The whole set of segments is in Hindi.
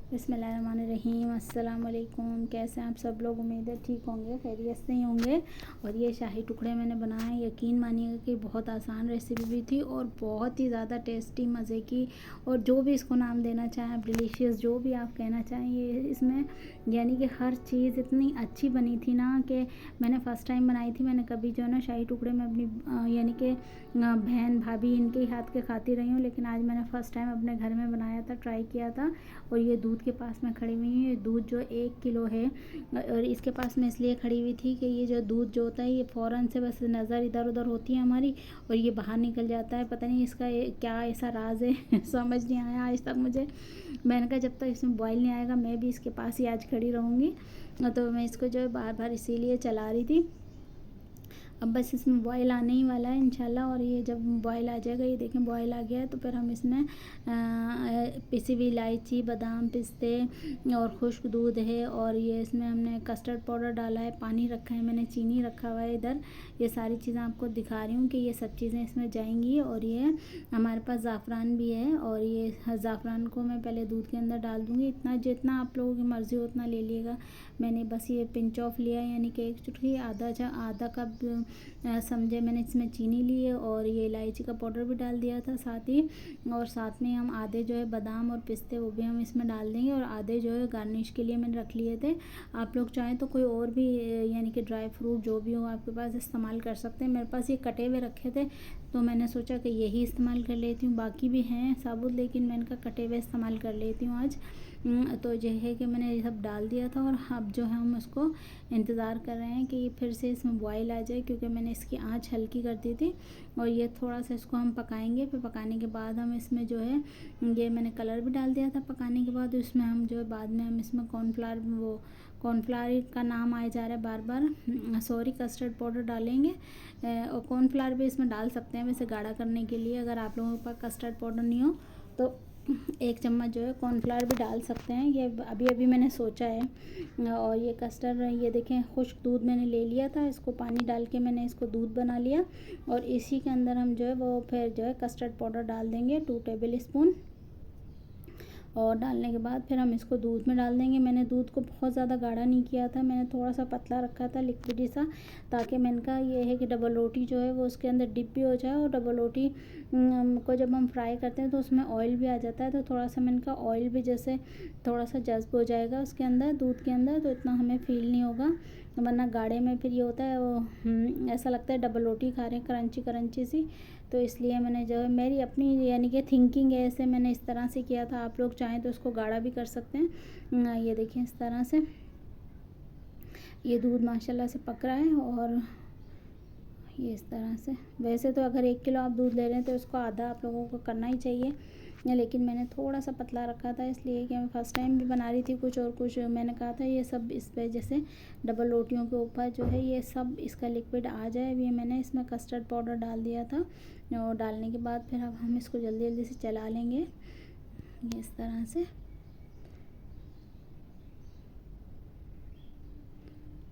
बिस्मिल्लाहिर्रहमानिर्रहीम। अस्सलाम वालेकुम। कैसे हैं आप सब लोग? उम्मीद है ठीक होंगे, खैरियत से ही होंगे। और ये शाही टुकड़े मैंने बनाए, यकीन मानिएगा कि बहुत आसान रेसिपी भी थी और बहुत ही ज़्यादा टेस्टी, मज़े की, और जो भी इसको नाम देना चाहें आप, डिलीशियस, जो भी आप कहना चाहें, ये इसमें यानी कि हर चीज़ इतनी अच्छी बनी थी ना कि मैंने फ़र्स्ट टाइम बनाई थी। मैंने कभी जो है ना शाही टुकड़े में अपनी यानी कि बहन भाभी इनके ही हाथ के खाती रही हूँ, लेकिन आज मैंने फ़र्स्ट टाइम अपने घर में बनाया था, ट्राई किया था। और ये दूध के पास में खड़ी हुई हूँ। ये दूध जो 1 किलो है, और इसके पास में इसलिए खड़ी हुई थी कि ये जो दूध जो होता है ये फ़ौरन से बस नज़र इधर उधर होती है हमारी, और ये बाहर निकल जाता है। पता नहीं इसका क्या ऐसा राज है समझ नहीं आया आज तक मुझे। मैंने कहा जब तक इसमें बॉयल नहीं आएगा मैं भी इसके पास ही आज खड़ी रहूँगी। तो मैं इसको जो है बार बार इसीलिए चला रही थी। अब बस इसमें बॉयल आने ही वाला है इंशाल्लाह। और ये जब बॉयल आ जाएगा, ये देखें बॉयल आ गया है, तो फिर हम इसमें पिसी हुई इलायची, बादाम, पिस्ते और खुश्क दूध है, और ये इसमें हमने कस्टर्ड पाउडर डाला है, पानी रखा है मैंने, चीनी रखा हुआ है इधर। ये सारी चीज़ें आपको दिखा रही हूँ कि ये सब चीज़ें इसमें जाएंगी। और ये हमारे पास ज़ाफ़रान भी है, और ये ज़ाफ़रान को मैं पहले दूध के अंदर डाल दूँगी। इतना जितना आप लोगों की मर्ज़ी हो उतना ले लिएगा। मैंने बस ये पिंच ऑफ लिया, यानी कि 1 चुटकी, आधा कप समझे मैंने इसमें चीनी ली है, और ये इलायची का पाउडर भी डाल दिया था साथ ही। और साथ में हम आधे जो है बादाम और पिस्ते वो भी हम इसमें डाल देंगे, और आधे जो है गार्निश के लिए मैंने रख लिए थे। आप लोग चाहें तो कोई और भी यानी कि ड्राई फ्रूट जो भी हो आपके पास इस्तेमाल कर सकते हैं। मेरे पास ये कटे हुए रखे थे, तो मैंने सोचा कि यही इस्तेमाल कर लेती हूँ। बाकी भी हैं साबुत, लेकिन मैंने कहा कटे हुए इस्तेमाल कर लेती हूँ आज। तो ये है कि मैंने ये सब डाल दिया था, और अब जो है हम उसको इंतज़ार कर रहे हैं कि ये फिर से इसमें बॉयल आ जाए, क्योंकि मैंने इसकी आंच हल्की कर दी थी। और ये थोड़ा सा इसको हम पकाएंगे। फिर पकाने के बाद हम इसमें जो है ये मैंने कलर भी डाल दिया था पकाने के बाद। इसमें हम जो है बाद में हम इसमें कॉर्नफ्लावर का नाम आया जा रहा है बार बार, सॉरी, कस्टर्ड पाउडर डालेंगे। और कॉर्नफ्लावर भी इसमें डाल सकते हैं वैसे गाढ़ा करने के लिए। अगर आप लोगों के पास कस्टर्ड पाउडर नहीं हो तो 1 चम्मच जो है कॉर्नफ्लावर भी डाल सकते हैं। ये अभी अभी मैंने सोचा है। और ये कस्टर्ड, ये देखें खुश्क दूध मैंने ले लिया था, इसको पानी डाल के मैंने इसको दूध बना लिया, और इसी के अंदर हम जो है वो फिर जो है कस्टर्ड पाउडर डाल देंगे 2 टेबल स्पून। और डालने के बाद फिर हम इसको दूध में डाल देंगे। मैंने दूध को बहुत ज़्यादा गाढ़ा नहीं किया था, मैंने थोड़ा सा पतला रखा था, लिक्विडी सा, ताकि मैंने कहा ये है कि डबल रोटी जो है वो उसके अंदर डिप भी हो जाए। और डबल रोटी को जब हम फ्राई करते हैं तो उसमें ऑयल भी आ जाता है, तो थोड़ा सा मैंने कहा ऑयल भी जैसे थोड़ा सा जज्ब हो जाएगा उसके अंदर, दूध के अंदर, तो इतना हमें फ़ील नहीं होगा। वरना गाढ़े में फिर ये होता है वो ऐसा लगता है डबल रोटी खा रहे हैं, क्रंची क्रंची सी। तो इसलिए मैंने जो है मेरी अपनी यानी कि थिंकिंग है, ऐसे मैंने इस तरह से किया था। आप लोग चाहें तो उसको गाढ़ा भी कर सकते हैं। ये देखिए इस तरह से ये दूध माशाल्लाह से पक रहा है। और ये इस तरह से, वैसे तो अगर 1 किलो आप दूध ले रहे हैं तो इसको आधा आप लोगों को करना ही चाहिए, लेकिन मैंने थोड़ा सा पतला रखा था, इसलिए कि मैं फ़र्स्ट टाइम भी बना रही थी कुछ, और कुछ मैंने कहा था ये सब इस पे जैसे डबल रोटियों के ऊपर जो है ये सब इसका लिक्विड आ जाए। ये मैंने इसमें कस्टर्ड पाउडर डाल दिया था, और डालने के बाद फिर अब हम इसको जल्दी जल्दी से चला लेंगे ये इस तरह से।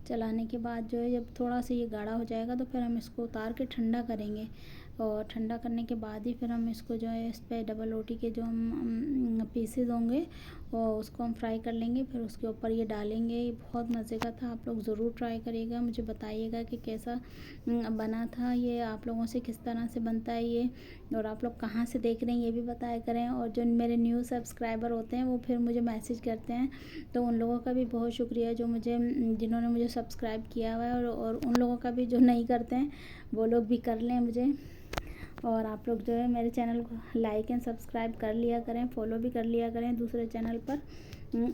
चलाने के बाद जो है जब थोड़ा सा ये गाढ़ा हो जाएगा तो फिर हम इसको उतार के ठंडा करेंगे, और ठंडा करने के बाद ही फिर हम इसको जो है इस पे डबल रोटी के जो हम पीसेज होंगे और उसको हम फ्राई कर लेंगे, फिर उसके ऊपर ये डालेंगे। ये बहुत मज़े का था, आप लोग ज़रूर ट्राई करिएगा, मुझे बताइएगा कि कैसा बना था। ये आप लोगों से किस तरह से बनता है ये, और आप लोग कहाँ से देख रहे हैं ये भी बताया करें। और जो मेरे न्यू सब्सक्राइबर होते हैं वो फिर मुझे मैसेज करते हैं, तो उन लोगों का भी बहुत शुक्रिया जो मुझे जिन्होंने मुझे सब्सक्राइब किया हुआ है, और उन लोगों का भी जो नहीं करते हैं वो लोग भी कर लें मुझे। और आप लोग जो है मेरे चैनल को लाइक एंड सब्सक्राइब कर लिया करें, फॉलो भी कर लिया करें दूसरे चैनल पर।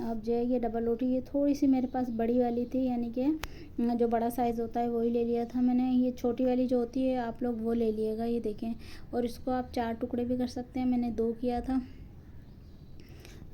अब जो है ये डबल रोटी, ये थोड़ी सी मेरे पास बड़ी वाली थी, यानी कि जो बड़ा साइज़ होता है वही ले लिया था मैंने। ये छोटी वाली जो होती है आप लोग वो ले लिएगा, ये देखें। और इसको आप 4 टुकड़े भी कर सकते हैं, मैंने 2 किया था।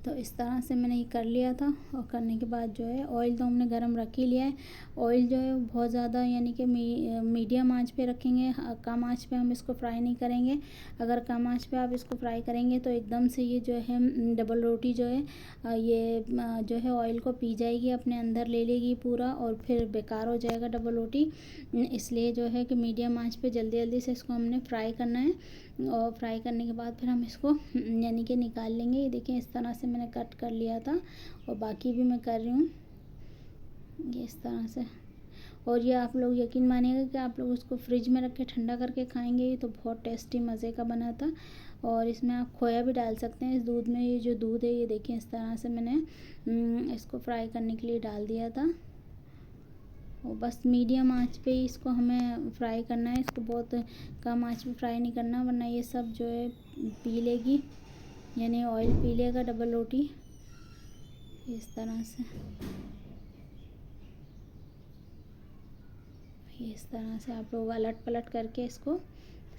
तो इस तरह से मैंने ये कर लिया था, और करने के बाद जो है ऑयल तो हमने गरम रख ही लिया है। ऑयल जो है बहुत ज़्यादा यानी कि मीडियम आंच पे रखेंगे, कम आंच पे हम इसको फ्राई नहीं करेंगे। अगर कम आंच पे आप इसको फ्राई करेंगे तो एकदम से ये जो है डबल रोटी जो है ये जो है ऑयल को पी जाएगी, अपने अंदर ले लेगी पूरा, और फिर बेकार हो जाएगा डबल रोटी। इसलिए जो है कि मीडियम आंच पे जल्दी जल्दी से इसको हमने फ्राई करना है। और फ्राई करने के बाद फिर हम इसको यानी कि निकाल लेंगे। ये देखिए इस तरह से मैंने कट कर लिया था और बाकी भी मैं कर रही हूँ ये इस तरह से। और ये आप लोग यकीन मानिएगा कि आप लोग उसको फ्रिज में रख के ठंडा करके खाएंगे, ये तो बहुत टेस्टी मज़े का बना था। और इसमें आप खोया भी डाल सकते हैं इस दूध में। ये जो दूध है ये देखिए इस तरह से मैंने इसको फ्राई करने के लिए डाल दिया था। और बस मीडियम आंच पे ही इसको हमें फ्राई करना है, इसको बहुत कम आंच पे फ्राई नहीं करना, वरना ये सब जो है पी लेगी, यानी ऑयल पी लेगा डबल रोटी इस तरह से। इस तरह से आप लोग अलट पलट करके इसको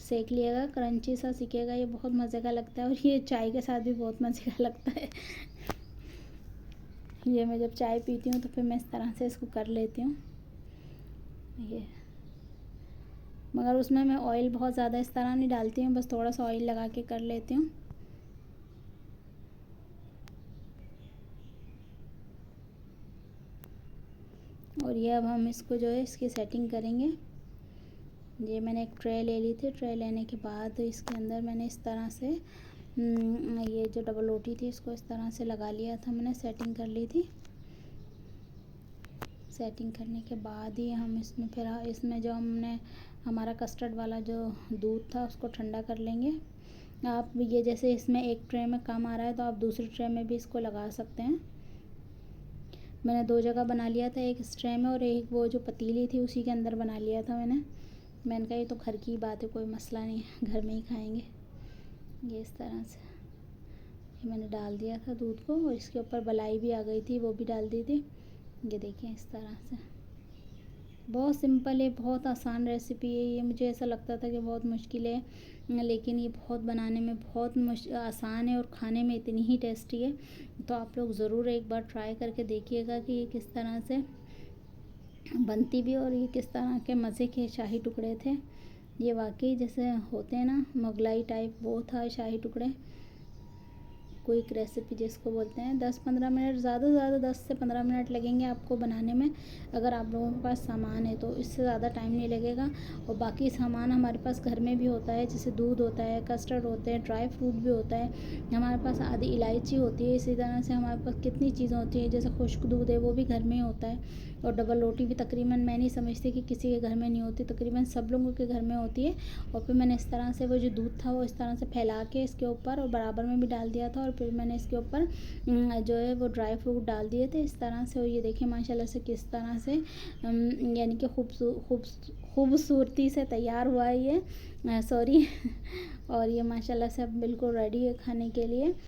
सेक लिएगा, क्रंची सा सीखेगा, ये बहुत मज़े का लगता है और ये चाय के साथ भी बहुत मज़े का लगता है। ये मैं जब चाय पीती हूँ तो फिर मैं इस तरह से इसको कर लेती हूँ ये। मगर उसमें मैं ऑयल बहुत ज़्यादा इस तरह नहीं डालती हूँ, बस थोड़ा सा ऑयल लगा के कर लेती हूँ। और ये अब हम इसको जो है इसकी सेटिंग करेंगे। ये मैंने एक ट्रे ले ली थी, ट्रे लेने के बाद इसके अंदर मैंने इस तरह से ये जो डबल रोटी थी इसको इस तरह से लगा लिया था, मैंने सेटिंग कर ली थी। सेटिंग करने के बाद ही हम इसमें जो हमने हमारा कस्टर्ड वाला जो दूध था उसको ठंडा कर लेंगे। आप ये जैसे इसमें एक ट्रे में कम आ रहा है तो आप दूसरी ट्रे में भी इसको लगा सकते हैं। मैंने 2 जगह बना लिया था, एक इस ट्रे में और एक वो जो पतीली थी उसी के अंदर बना लिया था मैंने कहा ये तो घर की बात है, कोई मसला नहीं है, घर में ही खाएंगे। ये इस तरह से ये मैंने डाल दिया था दूध को और इसके ऊपर मलाई भी आ गई थी, वो भी डाल दी थी। ये देखिए इस तरह से बहुत सिंपल है, बहुत आसान रेसिपी है ये। मुझे ऐसा लगता था कि बहुत मुश्किल है, लेकिन ये बहुत बनाने में बहुत आसान है और खाने में इतनी ही टेस्टी है। तो आप लोग ज़रूर एक बार ट्राई करके देखिएगा कि ये किस तरह से बनती भी और ये किस तरह के मज़े के शाही टुकड़े थे। ये वाकई जैसे होते हैं ना मुगलाई टाइप, वो था शाही टुकड़े। क्विक रेसिपी जिसको बोलते हैं, 10-15 मिनट, ज़्यादा से ज़्यादा 10 से 15 मिनट लगेंगे आपको बनाने में, अगर आप लोगों के पास सामान है तो इससे ज़्यादा टाइम नहीं लगेगा। और बाकी सामान हमारे पास घर में भी होता है, जैसे दूध होता है, कस्टर्ड होते हैं, ड्राई फ्रूट भी होता है, हमारे पास आधी इलायची होती है। इसी तरह से हमारे पास कितनी चीज़ें होती हैं, जैसे खुश्क दूध है वो भी घर में ही होता है। और डबल रोटी भी तकरीबन मैं नहीं समझती कि किसी के घर में नहीं होती, तकरीबन सब लोगों के घर में होती है। और फिर मैंने इस तरह से वो जो दूध था वो इस तरह से फैला के इसके ऊपर और बराबर में भी डाल दिया था और फिर मैंने इसके ऊपर जो है वो ड्राई फ्रूट डाल दिए थे इस तरह से। और ये देखिए माशाल्लाह से किस तरह से यानी कि खूबसूरती से तैयार हुआ है ये, सॉरी। और ये माशाल्लाह से अब बिल्कुल रेडी है खाने के लिए।